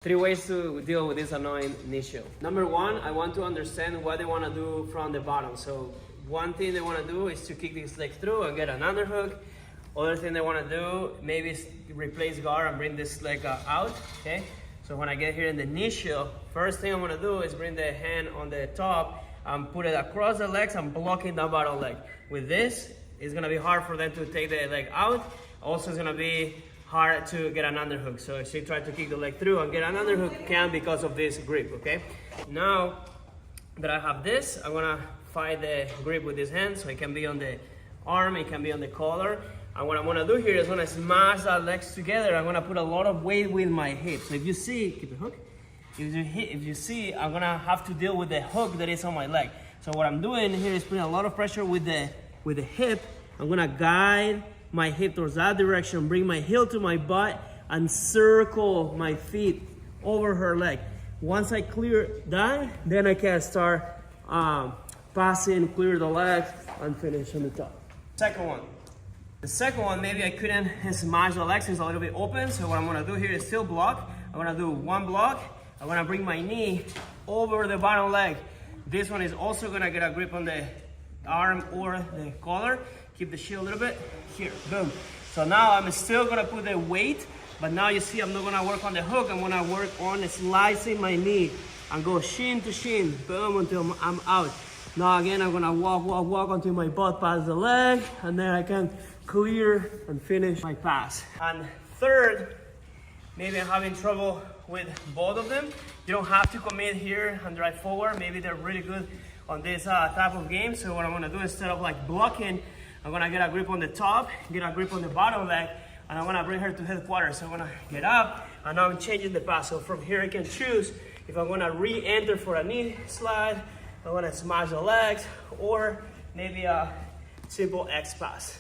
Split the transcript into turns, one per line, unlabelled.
Three ways to deal with this annoying issue. Number one, I want to understand what they want to do from the bottom. So one thing they want to do is to kick this leg through and get an underhook. Other thing they want to do, maybe is replace guard and bring this leg out, okay? So when I get here in the initial, first thing I want to do is bring the hand on the top and put it across the legs and blocking the bottom leg. With this, it's going to be hard for them to take the leg out. Also, it's going to be hard to get an underhook. So if you try to kick the leg through and get an underhook, can because of this grip, okay? Now that I have this, I'm gonna fight the grip with this hand, so it can be on the arm, it can be on the collar. And what I'm gonna do here is when I smash the legs together, I'm gonna put a lot of weight with my hip. So if you see, keep the hook. If you see, I'm gonna have to deal with the hook that is on my leg. So what I'm doing here is putting a lot of pressure with the hip. I'm gonna guide my hip towards that direction, bring my heel to my butt, and circle my feet over her leg. Once I clear that, then I can start passing, clear the legs, and finish on the top. Second one. The second one, maybe I couldn't smash the legs, it's a little bit open, so what I'm gonna do here is still block. I'm gonna do one block. I'm gonna bring my knee over the bottom leg. This one is also gonna get a grip on the arm or the collar. Keep the shield a little bit, here, boom. So now I'm still gonna put the weight, but now you see I'm not gonna work on the hook, I'm gonna work on slicing my knee and go shin to shin, boom, until I'm out. Now again, I'm gonna walk until my butt passes the leg, and then I can clear and finish my pass. And third, maybe I'm having trouble with both of them. You don't have to commit here and drive forward. Maybe they're really good on this type of game. So what I'm gonna do, instead of like blocking, I'm gonna get a grip on the top, get a grip on the bottom leg, and I'm gonna bring her to headquarters. So I'm gonna get up, and now I'm changing the pass. So from here I can choose if I'm gonna re-enter for a knee slide, I'm gonna smash the legs, or maybe a simple X pass.